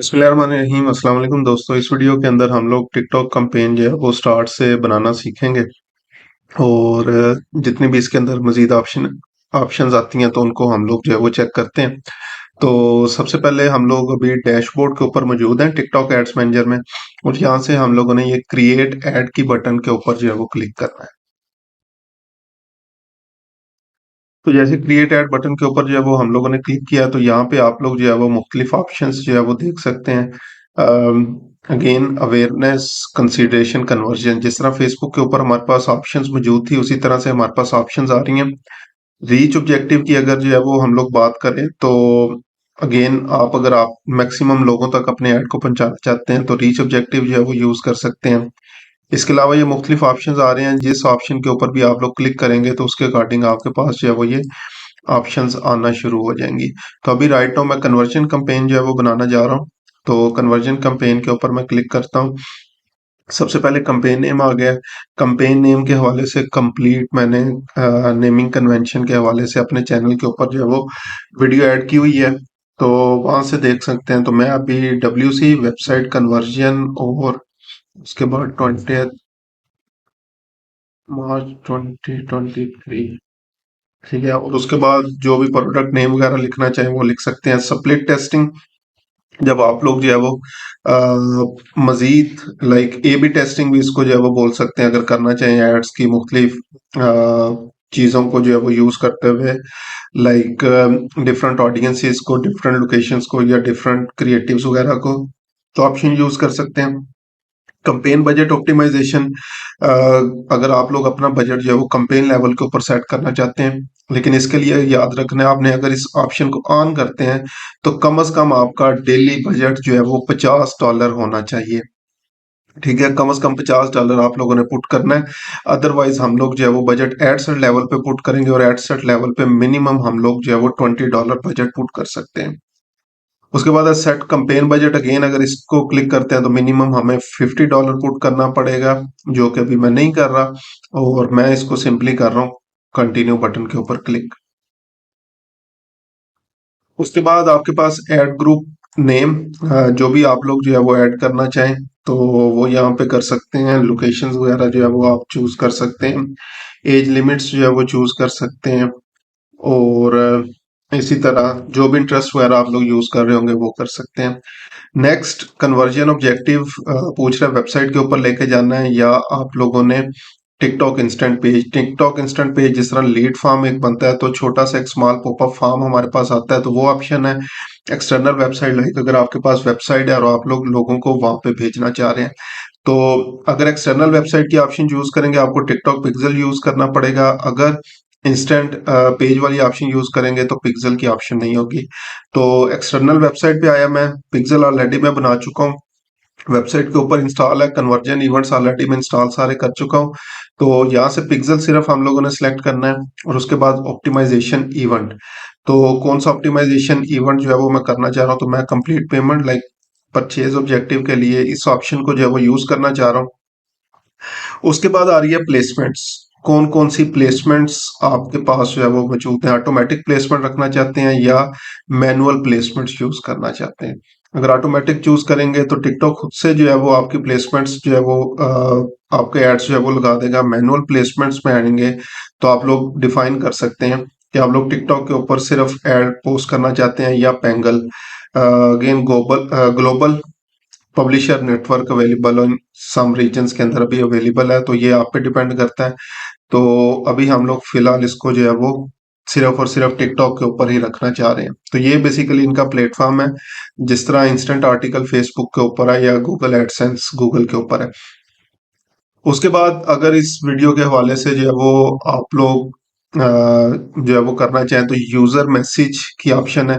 बिस्मिल्लाहिर्रहमानिर्रहीम अस्सलाम वालेकुम दोस्तों। इस वीडियो के अंदर हम लोग टिकटॉक कैंपेन जो है वो स्टार्ट से बनाना सीखेंगे और जितनी भी इसके अंदर मजीद ऑप्शंस आती हैं तो उनको हम लोग जो है वो चेक करते हैं। तो सबसे पहले हम लोग अभी डैशबोर्ड के ऊपर मौजूद हैं टिकटॉक एड्स मैनेजर में, और यहाँ से हम लोगों ने ये क्रिएट एड की बटन के ऊपर जो है वो क्लिक करना है। तो जैसे क्रिएट एड बटन के ऊपर जो है वो हम लोगों ने क्लिक किया तो यहाँ पे आप लोग जो है वो मुख्तलिफ ऑप्शंस जो है वो देख सकते हैं। अगेन अवेयरनेस कंसिडरेशन कन्वर्जन, जिस तरह फेसबुक के ऊपर हमारे पास ऑप्शंस मौजूद थी उसी तरह से हमारे पास ऑप्शंस आ रही हैं। रीच ऑब्जेक्टिव की अगर जो है वो हम लोग बात करें तो अगेन अगर आप मैक्सिमम लोगों तक अपने ऐड को पहुंचाना चाहते हैं तो रीच ऑब्जेक्टिव जो है वो यूज कर सकते हैं। इसके अलावा ये मुख्तलिफ ऑप्शंस आ रहे हैं, जिस ऑप्शन के ऊपर भी आप लोग क्लिक करेंगे तो उसके अकॉर्डिंग आपके पास जो है वो ये ऑप्शंस आना शुरू हो जाएंगी। तो अभी राइट नाउ मैं कन्वर्जन कैंपेन जो है वो बनाना जा रहा हूँ। तो कन्वर्जन कैंपेन के ऊपर मैं क्लिक करता हूँ। सबसे पहले कैंपेन नेम आ गया। कैंपेन नेम के हवाले से कंप्लीट मैंने नेमिंग कन्वेंशन के हवाले से अपने चैनल के ऊपर जो है वो वीडियो ऐड की हुई है, तो वहां से देख सकते हैं। तो मैं अभी WC वेबसाइट कन्वर्जन और उसके बाद 20 मार्च 2023, ठीक है, और उसके बाद जो भी प्रोडक्ट नेम वगैरह लिखना चाहें वो लिख सकते हैं। स्प्लिट टेस्टिंग, जब आप लोग जो है वो मजीद लाइक ए बी टेस्टिंग भी इसको जो है वो बोल सकते हैं, अगर करना चाहें एड्स की मुख्तलिफ चीज़ों को जो है वो यूज़ करते हुए, लाइक डिफरेंट ऑडियंसेस को, डिफरेंट लोकेशंस को या डिफरेंट क्रिएटिव्स वगैरह को, तो ऑप्शन यूज़ कर सकते हैं। कंपेन बजट ऑप्टिमाइजेशन, अगर आप लोग अपना बजट जो है वो कंपेन लेवल के ऊपर सेट करना चाहते हैं, लेकिन इसके लिए याद रखना है आपने, अगर इस ऑप्शन को ऑन करते हैं तो कम से कम आपका डेली बजट जो है वो $50 होना चाहिए। ठीक है, कम से कम $50 आप लोगों ने पुट करना है। अदरवाइज हम लोग जो है वो बजट एट सेट लेवल पे पुट करेंगे और एट सेट लेवल पे मिनिमम हम लोग जो है वो $20 बजट पुट कर सकते हैं। उसके बाद सेट कंपेन बजट, अगेन अगर इसको क्लिक करते हैं तो मिनिमम हमें $50 पुट करना पड़ेगा, जो कि अभी मैं नहीं कर रहा और मैं इसको सिंपली कर रहा हूँ कंटिन्यू बटन के ऊपर क्लिक। उसके बाद आपके पास ऐड ग्रुप नेम, जो भी आप लोग जो है वो ऐड करना चाहें तो वो यहाँ पे कर सकते हैं। लोकेशंस वगैरह जो है वो आप चूज कर सकते हैं। एज लिमिट्स जो है वो चूज कर सकते हैं, और इसी तरह जो भी इंटरेस्ट वगैरह आप लोग यूज कर रहे होंगे वो कर सकते हैं। नेक्स्ट कन्वर्जन ऑब्जेक्टिव पूछ रहा है वेबसाइट के ऊपर लेके जाना है या आप लोगों ने TikTok instant page. TikTok instant page जिस तरह लीड फॉर्म एक बनता है तो छोटा सा एक स्मॉल पॉपअप फॉर्म हमारे पास आता है, तो वो ऑप्शन है। एक्सटर्नल वेबसाइट, लाइक अगर आपके पास वेबसाइट है और आप लोग लोगों को वहां पे भेजना चाह रहे हैं, तो अगर एक्सटर्नल वेबसाइट की ऑप्शन यूज करेंगे आपको टिकटॉक पिक्सल यूज करना पड़ेगा। अगर इंस्टेंट पेज वाली ऑप्शन यूज करेंगे तो पिक्सल की ऑप्शन नहीं होगी। तो एक्सटर्नल वेबसाइट पे आया, मैं पिक्सल ऑलरेडी मैं बना चुका हूँ, वेबसाइट के ऊपर इंस्टॉल है। कन्वर्जन इवेंट्स ऑलरेडी मैं इंस्टॉल सारे कर चुका हूँ। तो यहाँ से पिक्सल सिर्फ हम लोगों ने सिलेक्ट करना है, और उसके बाद ऑप्टिमाइजेशन इवेंट। तो कौन सा ऑप्टिमाइजेशन इवेंट जो है वो मैं करना चाह रहा हूँ, तो मैं complete payment like purchase objective के लिए इस ऑप्शन को जो है वो यूज करना चाह रहा हूँ। उसके बाद आ रही है प्लेसमेंट्स। कौन कौन सी प्लेसमेंट्स आपके पास जो है वो मौजूद है, ऑटोमेटिक प्लेसमेंट रखना चाहते हैं या मैनुअल प्लेसमेंट्स यूज करना चाहते हैं। अगर ऑटोमेटिक चूज करेंगे तो टिकटॉक खुद से जो है वो आपकी प्लेसमेंट्स जो है वो आपके एड्स जो है वो लगा देगा। मैनुअल प्लेसमेंट्स में आएंगे तो आप लोग डिफाइन कर सकते हैं कि आप लोग टिकटॉक के ऊपर सिर्फ एड पोस्ट करना चाहते हैं या पेंगल। Again global global publisher network available in some regions के अंदर अभी अवेलेबल है, तो ये आप पे डिपेंड करता है। तो अभी हम लोग फिलहाल इसको जो है वो सिर्फ और सिर्फ टिकटॉक के ऊपर ही रखना चाह रहे हैं। तो ये बेसिकली इनका प्लेटफॉर्म है, जिस तरह इंस्टेंट आर्टिकल फेसबुक के ऊपर है या गूगल एडसेंस गूगल के ऊपर है। उसके बाद अगर इस वीडियो के हवाले से जो है वो आप लोग जो है वो करना चाहें तो यूजर मैसेज की ऑप्शन है,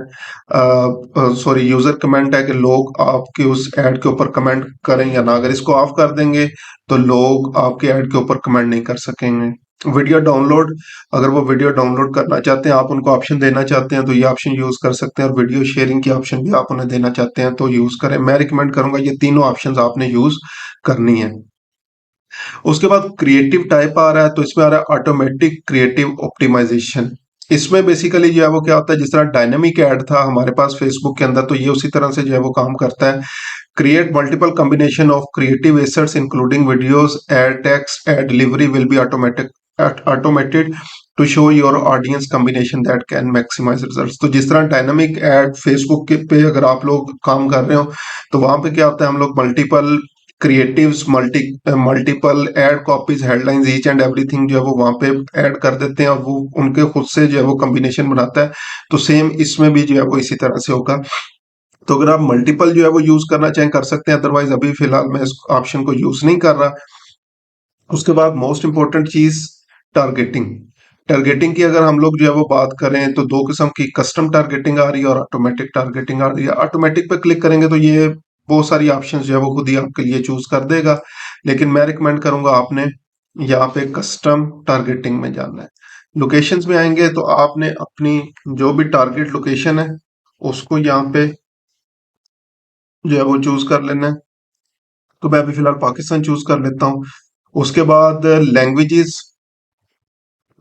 सॉरी यूजर कमेंट है, कि लोग आपके उस ऐड के ऊपर कमेंट करें या ना। अगर इसको ऑफ कर देंगे तो लोग आपके ऐड के ऊपर कमेंट नहीं कर सकेंगे। वीडियो डाउनलोड, अगर वो वीडियो डाउनलोड करना चाहते हैं, आप उनको ऑप्शन देना चाहते हैं तो ये ऑप्शन यूज कर सकते हैं, और वीडियो शेयरिंग की ऑप्शन भी आप उन्हें देना चाहते हैं तो यूज करें। मैं रिकमेंड करूंगा ये तीनों ऑप्शन आपने यूज करनी है। उसके बाद क्रिएटिव टाइप आ रहा है, तो इसमें आ रहा है ऑटोमेटिक क्रिएटिव ऑप्टिमाइजेशन। इसमें बेसिकली जो है वो क्या होता है, जिस तरह डायनेमिक ऐड था हमारे पास फेसबुक के अंदर, तो ये उसी तरह से जो है वो काम करता है। Create multiple combination of creative assets including videos, ad text, ad delivery will be automated to show your audience combination that can maximise results. तो जिस तरह डायनामिक एड फेसबुक के पे अगर आप लोग काम कर रहे हो, तो वहां पे क्या होता है, हम लोग multiple creatives, multiple ad copies, headlines, each and everything जो है वो वहां पे ऐड कर देते हैं, और वो उनके खुद से जो है वो कॉम्बिनेशन बनाता है। तो सेम इसमें भी जो है वो इसी तरह से होगा। तो अगर आप मल्टीपल जो है वो यूज करना चाहें कर सकते हैं, अदरवाइज अभी फिलहाल मैं इस ऑप्शन को यूज नहीं कर रहा। उसके बाद मोस्ट इंपॉर्टेंट चीज, टारगेटिंग। टारगेटिंग की अगर हम लोग जो है वो बात करें, तो दो किस्म की कस्टम टारगेटिंग आ रही है और ऑटोमेटिक टारगेटिंग आ रही है। ऑटोमेटिक पे क्लिक करेंगे तो ये बहुत सारी ऑप्शंस जो है वो खुद ही आपके लिए चूज कर देगा, लेकिन मैं रिकमेंड करूंगा आपने यहाँ पे कस्टम टारगेटिंग में जाना है। लोकेशंस में आएंगे तो आपने अपनी जो भी टारगेट लोकेशन है उसको यहाँ पे जो है वो चूज कर लेना है। तो मैं अभी फिलहाल पाकिस्तान चूज कर लेता हूँ। उसके बाद लैंग्वेजेस,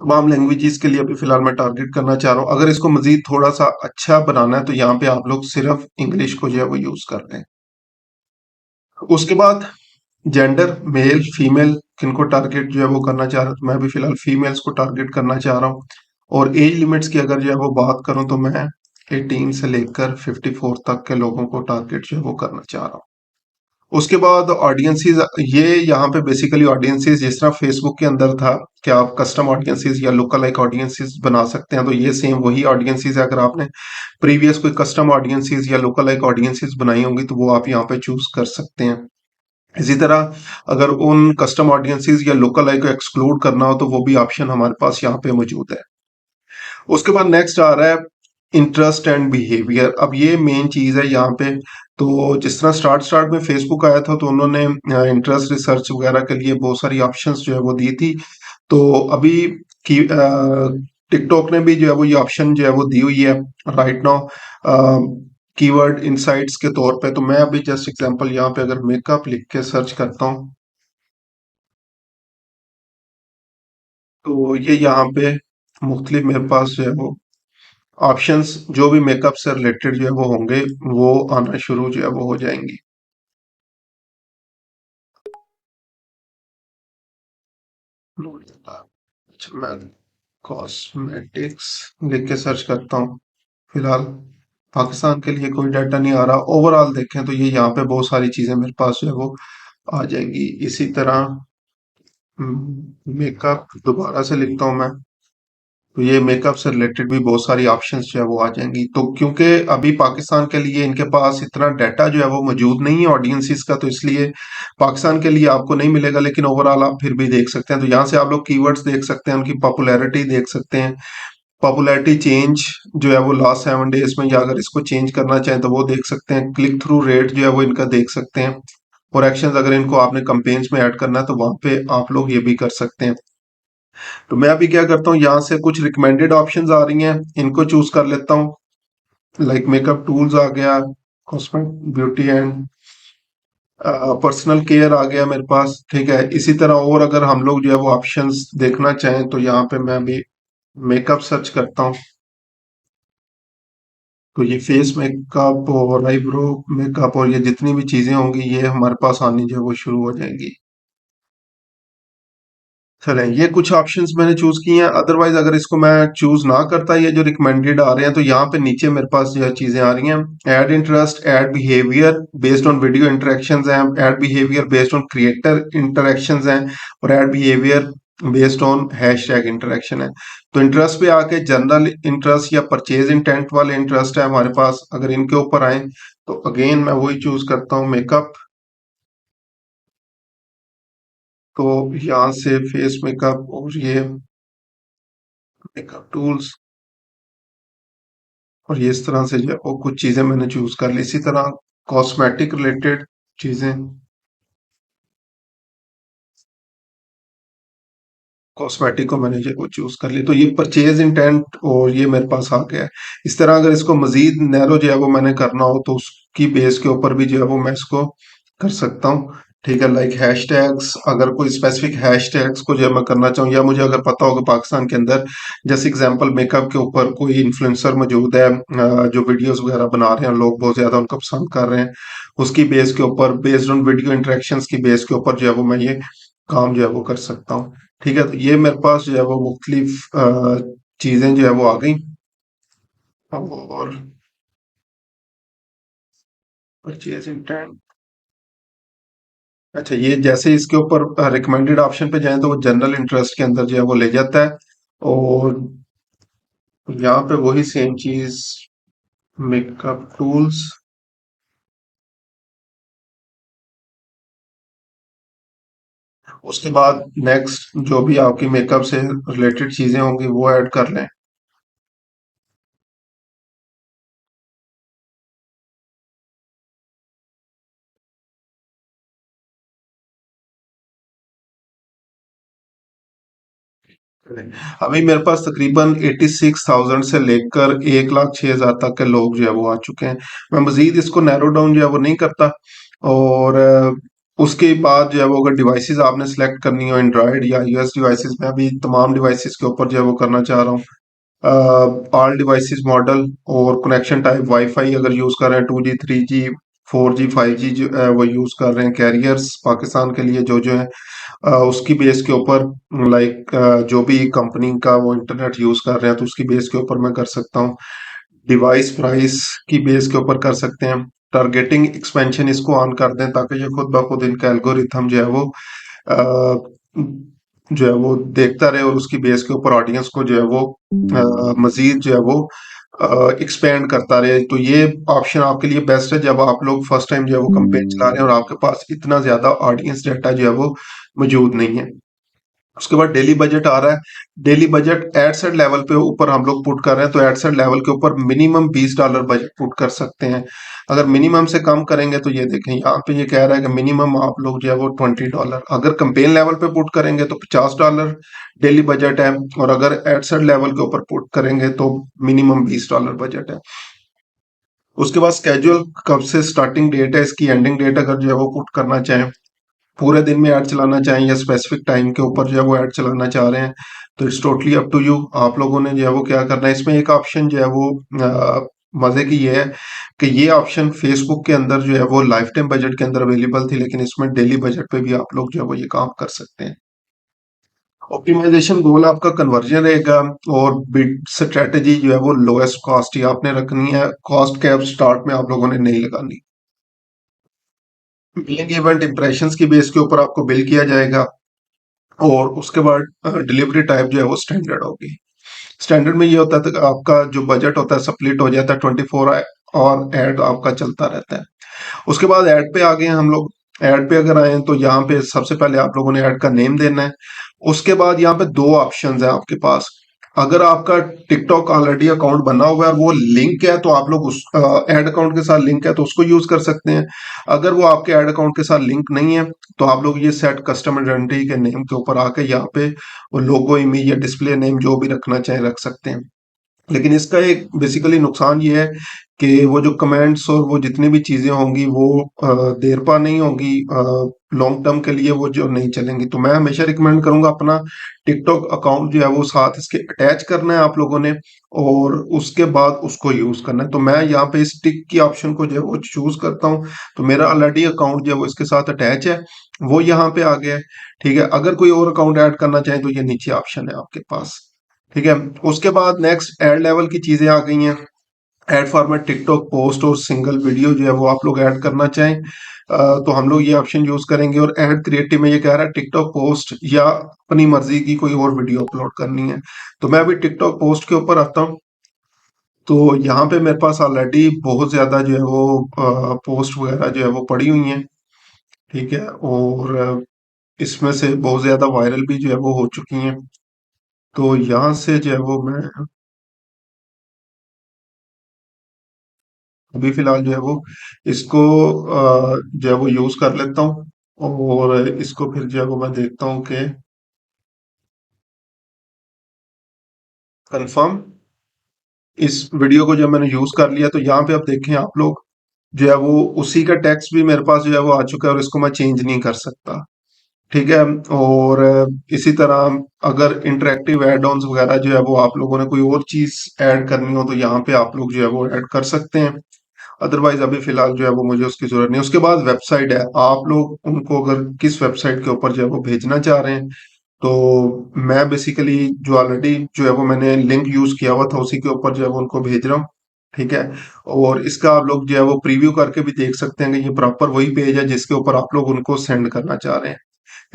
तमाम लैंग्वेजेस के लिए अभी फिलहाल मैं टारगेट करना चाह रहा हूँ। अगर इसको मजीद थोड़ा सा अच्छा बनाना है तो यहाँ पे आप लोग सिर्फ इंग्लिश को जो है वो यूज कर लें। उसके बाद जेंडर, मेल फीमेल, किनको टारगेट जो है वो करना चाह रहा हूँ, तो मैं अभी फिलहाल फीमेल्स को टारगेट करना चाह रहा हूँ। और एज लिमिट्स की अगर जो है वो बात करूँ तो मैं 18 से लेकर 54 तक के लोगों को टारगेट जो है वो करना चाह रहा हूँ। उसके बाद ऑडियंसेस, ये यहाँ पे बेसिकली ऑडियंसेस जिस तरह फेसबुक के अंदर था कि आप कस्टम ऑडियंसेस या लोकल लाइक ऑडियंसेस बना सकते हैं, तो ये सेम वही ऑडियंसेस है। अगर आपने प्रीवियस कोई कस्टम ऑडियंसेस या लोकल लाइक ऑडियंसेस बनाई होंगी तो वो आप यहाँ पे चूज कर सकते हैं। इसी तरह अगर उन कस्टम ऑडियंसेस या लोकल आई को एक्सक्लूड करना हो तो वो भी ऑप्शन हमारे पास यहाँ पे मौजूद है। उसके बाद नेक्स्ट आ रहा है इंटरेस्ट एंड बिहेवियर। अब ये मेन चीज है यहाँ पे। तो जिस तरह स्टार्ट स्टार्ट में फेसबुक आया था तो उन्होंने इंटरेस्ट रिसर्च वगैरह के लिए बहुत सारी ऑप्शंस जो है वो दी थी। तो अभी की टिकटॉक ने भी जो है वो ये ऑप्शन जो है वो दी हुई है राइट नाउ, कीवर्ड इंसाइट्स के तौर पे। तो मैं अभी जस्ट एग्जांपल यहाँ पे अगर मेकअप लिख के सर्च करता हूँ तो ये यहाँ पे मुख्तलिफ मेरे पास जो है वो ऑप्शंस जो भी मेकअप से रिलेटेड जो है वो होंगे वो आना शुरू जो है वो हो जाएंगी। अच्छा, मैं कॉस्मेटिक्स लिख के सर्च करता हूँ। फिलहाल पाकिस्तान के लिए कोई डाटा नहीं आ रहा। ओवरऑल देखें तो ये यहाँ पे बहुत सारी चीजें मेरे पास जो है वो आ जाएंगी। इसी तरह मेकअप दोबारा से लिखता हूँ मैं, तो ये मेकअप से रिलेटेड भी बहुत सारी ऑप्शंस जो है वो आ जाएंगी। तो क्योंकि अभी पाकिस्तान के लिए इनके पास इतना डाटा जो है वो मौजूद नहीं है ऑडियंसिस का, तो इसलिए पाकिस्तान के लिए आपको नहीं मिलेगा, लेकिन ओवरऑल आप फिर भी देख सकते हैं। तो यहाँ से आप लोग कीवर्ड्स देख सकते हैं, उनकी पॉपुलैरिटी देख सकते हैं, पॉपुलैरिटी चेंज जो है वो लास्ट 7 डेज में, या अगर इसको चेंज करना चाहें तो वो देख सकते हैं। क्लिक थ्रू रेट जो है वो इनका देख सकते हैं। और एक्शंस अगर इनको आपने कंपेन्स में ऐड करना है तो वहां पे आप लोग ये भी कर सकते हैं। तो मैं अभी क्या करता हूँ, यहाँ से कुछ रिकमेंडेड ऑप्शंस आ रही हैं, इनको चूज कर लेता हूँ। लाइक मेकअप टूल्स आ गया, cosmetic beauty and personal care आ गया मेरे पास, ठीक है। इसी तरह और अगर हम लोग जो है वो ऑप्शंस देखना चाहें तो यहाँ पे मैं अभी मेकअप सर्च करता हूँ। तो ये फेस मेकअप और आईब्रो मेकअप और ये जितनी भी चीजें होंगी ये हमारे पास आनी जो है वो शुरू हो जाएंगी। चलें, ये कुछ ऑप्शंस मैंने चूज किए हैं। अदरवाइज अगर इसको मैं चूज ना करता, ये जो रिकमेंडेड आ रहे हैं, तो यहाँ पे नीचे मेरे पास जो है चीजें आ रही हैं। Add interest, add behaviour based on video interactions हैं, add behaviour based on creator interactions हैं, और add behaviour based on hashtag interaction है। तो इंटरेस्ट पे आके जनरल इंटरेस्ट या परचेज इंटेंट वाले इंटरेस्ट है हमारे पास। अगर इनके ऊपर आए तो अगेन मैं वही चूज करता हूँ, मेकअप। तो यहाँ से फेस मेकअप और ये मेकअप टूल्स, और ये इस तरह से जो है वो कुछ चीजें मैंने चूज कर ली। इसी तरह कॉस्मेटिक रिलेटेड चीजें, कॉस्मेटिक को मैंने जो है वो चूज कर ली। तो ये परचेज इंटेंट और ये मेरे पास आ गया है। इस तरह अगर इसको मजीद नैरो जो है वो मैंने करना हो तो उसकी बेस के ऊपर भी जो है वो मैं इसको कर सकता हूँ। ठीक है, लाइक हैशटैग्स, अगर कोई स्पेसिफिक हैशटैग्स को जो है मैं करना चाहूँ, या मुझे अगर पता होगा पाकिस्तान के अंदर जैसे एग्जांपल मेकअप के ऊपर कोई इन्फ्लुएंसर मौजूद है जो वीडियोस वगैरह बना रहे हैं, लोग बहुत ज्यादा उनको पसंद कर रहे हैं, उसकी बेस के ऊपर, बेस्ड ऑन वीडियो इंटरेक्शंस की बेस के ऊपर जो है वो मैं ये काम जो है वो कर सकता हूँ। ठीक है, तो ये मेरे पास जो है वो मुख्तलिफ चीजें जो है वो आ गई। और परचेज इंटेंट, अच्छा, ये जैसे इसके ऊपर रिकमेंडेड ऑप्शन पे जाएं तो वो जनरल इंटरेस्ट के अंदर जो है वो ले जाता है। और यहाँ पे वही सेम चीज, मेकअप टूल्स, उसके बाद नेक्स्ट जो भी आपकी मेकअप से रिलेटेड चीजें होंगी वो ऐड कर लें। अभी मेरे पास तकरीबन 86,000 से लेकर 1,06,000 तक के लोग जो है वो आ चुके हैं। मैं मजीद इसको नैरो डाउन जो है वो नहीं करता। और उसके बाद जो है वो अगर डिवाइसेस आपने सेलेक्ट करनी हो एंड्रॉयड या यूएस डिवाइसेस, मैं अभी तमाम डिवाइसेस के ऊपर जो है वो करना चाह रहा हूँ। ऑल डिवाइसेस मॉडल और कनेक्शन टाइप वाईफाई अगर यूज कर रहे हैं, 2G 3G 4G 5G जो है वो यूज कर रहे हैं, कैरियर्स पाकिस्तान के लिए जो जो है उसकी बेस के ऊपर, लाइक जो भी कंपनी का वो इंटरनेट यूज कर रहे हैं तो उसकी बेस के ऊपर मैं कर सकता हूँ। डिवाइस प्राइस की बेस के ऊपर कर सकते हैं। टारगेटिंग एक्सपेंशन इसको ऑन कर दें ताकि ये खुद ब खुद इनका एल्गोरिथम जो है वो जो है वो देखता रहे और उसकी बेस के ऊपर ऑडियंस को जो है वो मजीद जो है वो एक्सपेंड करता रहे। तो ये ऑप्शन आपके लिए बेस्ट है जब आप लोग फर्स्ट टाइम जो है वो कंपेन चला रहे हैं और आपके पास इतना ज्यादा ऑडियंस डाटा जो है वो मौजूद नहीं है। उसके बाद डेली बजट आ रहा है। डेली बजट एडसेट लेवल पे ऊपर हम लोग पुट कर रहे हैं, तो एडसेट लेवल के ऊपर मिनिमम $20 बजट पुट कर सकते हैं। अगर मिनिमम से कम करेंगे तो ये देखें यहाँ पे ये कह रहा है कि मिनिमम आप लोग जो है वो $20, अगर कंपेन लेवल पे पुट करेंगे तो $50 डेली बजट है, और अगर एडसेट लेवल के ऊपर पुट करेंगे तो मिनिमम $20 बजट है। उसके बाद स्केड्यूल, कब से स्टार्टिंग डेट है इसकी, एंडिंग डेट अगर जो है वो पुट करना चाहें, पूरे दिन में ऐड चलाना चाहें या स्पेसिफिक टाइम के ऊपर जो है वो ऐड चलाना चाह रहे हैं, तो it's totally up to you. आप लोगों ने जो है वो क्या करना है। इसमें एक ऑप्शन जो है वो मजे की ये है कि ये ऑप्शन फेसबुक के अंदर जो है वो लाइफ टाइम बजट के अंदर अवेलेबल थी, लेकिन इसमें डेली बजट पे भी आप लोग जो है वो ये काम कर सकते हैं। ऑप्टिमाइजेशन गोल आपका कन्वर्जन रहेगा, और बिड स्ट्रेटेजी जो है वो लोएस्ट कॉस्ट ही आपने रखनी है, कॉस्ट कैप स्टार्ट में आप लोगों ने नहीं लगानी। बिलिंग इवेंट इंप्रेशंस की बेस के ऊपर आपको बिल किया जाएगा। और उसके बाद डिलीवरी टाइप जो है वो स्टैंडर्ड होगी। स्टैंडर्ड में ये होता है कि आपका जो बजट होता है स्प्लिट हो जाता है, 24 और एड आपका चलता रहता है। उसके बाद ऐड पे आ गए हैं हम लोग। ऐड पे अगर आए तो यहाँ पे सबसे पहले आप लोगों ने ऐड का नेम देना है। उसके बाद यहाँ पे दो ऑप्शंस है आपके पास। अगर आपका टिकटॉक ऑलरेडी अकाउंट बना हुआ है और वो लिंक है तो आप लोग उस ऐड अकाउंट के साथ लिंक है तो उसको यूज कर सकते हैं। अगर वो आपके ऐड अकाउंट के साथ लिंक नहीं है तो आप लोग ये सेट कस्टम आइडेंटिटी के नेम के ऊपर आके यहाँ पे वो लोगो, इमेज या डिस्प्ले नेम जो भी रखना चाहे रख सकते हैं। लेकिन इसका एक बेसिकली नुकसान ये है कि वो जो कमेंट्स और वो जितनी भी चीजें होंगी वो देर पा नहीं होंगी, लॉन्ग टर्म के लिए वो जो नहीं चलेंगी। तो मैं हमेशा रिकमेंड करूंगा अपना टिकटॉक अकाउंट जो है वो साथ इसके अटैच करना है आप लोगों ने, और उसके बाद उसको यूज करना है। तो मैं यहाँ पे इस टिक की ऑप्शन को जो है वो चूज करता हूँ। तो मेरा ऑलरेडी अकाउंट जो है वो इसके साथ अटैच है, वो यहाँ पे आ गया है। ठीक है, अगर कोई और अकाउंट ऐड करना चाहे तो ये नीचे ऑप्शन है आपके पास। ठीक है, उसके बाद नेक्स्ट एड लेवल की चीजें आ गई हैं। एड फॉर्मेट, टिकटॉक पोस्ट और सिंगल वीडियो जो है वो आप लोग ऐड करना चाहें तो हम लोग ये ऑप्शन यूज करेंगे। और ऐड क्रिएटिव में ये कह रहा है टिकटॉक पोस्ट या अपनी मर्जी की कोई और वीडियो अपलोड करनी है। तो मैं अभी टिकटॉक पोस्ट के ऊपर आता हूँ। तो यहाँ पे मेरे पास ऑलरेडी बहुत ज्यादा जो है वो पोस्ट वगैरह जो है वो पड़ी हुई हैं। ठीक है, और इसमें से बहुत ज्यादा वायरल भी जो है वो हो चुकी हैं। तो यहाँ से जो है वो मैं अभी फिलहाल जो है वो इसको जो है वो यूज कर लेता हूँ। और इसको फिर जो है वो मैं देखता हूँ कि कंफर्म, इस वीडियो को जब मैंने यूज कर लिया तो यहाँ पे अब देखें आप लोग जो है वो उसी का टेक्स्ट भी मेरे पास जो है वो आ चुका है और इसको मैं चेंज नहीं कर सकता। ठीक है। और इसी तरह अगर इंटरेक्टिव एड ऑन्स वगैरह जो है वो आप लोगों ने कोई और चीज ऐड करनी हो तो यहाँ पे आप लोग जो है वो ऐड कर सकते हैं। अदरवाइज अभी फिलहाल जो है वो मुझे उसकी जरूरत नहीं है। उसके बाद वेबसाइट है, आप लोग उनको अगर किस वेबसाइट के ऊपर जो है वो भेजना चाह रहे हैं, तो मैं बेसिकली जो ऑलरेडी जो है वो मैंने लिंक यूज किया हुआ था उसी के ऊपर जो है वो उनको भेज रहा हूँ। ठीक है। और इसका आप लोग जो है वो प्रीव्यू करके भी देख सकते हैं कि ये प्रॉपर वही पेज है जिसके ऊपर आप लोग उनको सेंड करना चाह रहे हैं।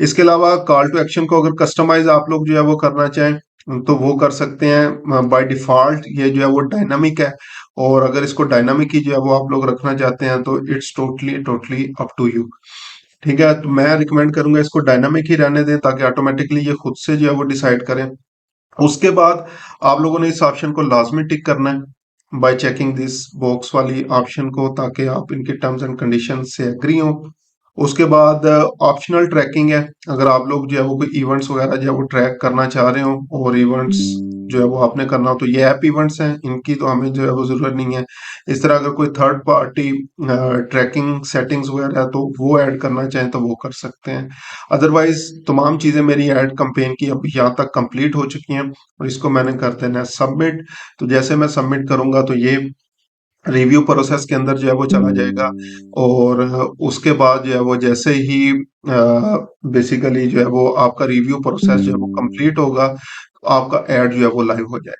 इसके अलावा कॉल टू एक्शन को अगर कस्टमाइज आप लोग जो है वो करना चाहें तो वो कर सकते हैं। बाय डिफॉल्ट ये जो है वो डायनामिक है, और अगर इसको डायनामिक ही जो है वो आप लोग रखना चाहते हैं तो it's totally totally up to you. ठीक है। तो मैं रिकमेंड करूंगा इसको डायनामिक ही रहने दें ताकि ऑटोमेटिकली ये खुद से जो है वो डिसाइड करें। उसके बाद आप लोगों ने इस ऑप्शन को लाजमी टिक करना है बाय चेकिंग दिस बॉक्स वाली ऑप्शन को, ताकि आप इनके टर्म्स एंड कंडीशन से एग्री हो। उसके बाद ऑप्शनल ट्रैकिंग है, अगर आप लोग जो है वो कोई इवेंट्स वगैरह जो है वो ट्रैक करना चाह रहे हो और इवेंट्स जो है वो आपने करना हो तो ये ऐप इवेंट्स हैं, इनकी तो हमें जो है वो जरूरत नहीं है। इस तरह अगर कोई थर्ड पार्टी ट्रैकिंग सेटिंग्स वगैरह है तो वो ऐड करना चाहें तो वो कर सकते हैं। अदरवाइज तमाम चीजें मेरी ऐड कंपेन की अब यहाँ तक कंप्लीट हो चुकी हैं और इसको मैंने कर देना है सबमिट। तो जैसे मैं सबमिट करूंगा तो ये रिव्यू प्रोसेस के अंदर जो है वो चला जाएगा, और उसके बाद जो है वो जैसे ही बेसिकली जो है वो आपका रिव्यू प्रोसेस जो है वो कंप्लीट होगा, आपका ऐड जो है वो लाइव हो जाएगा।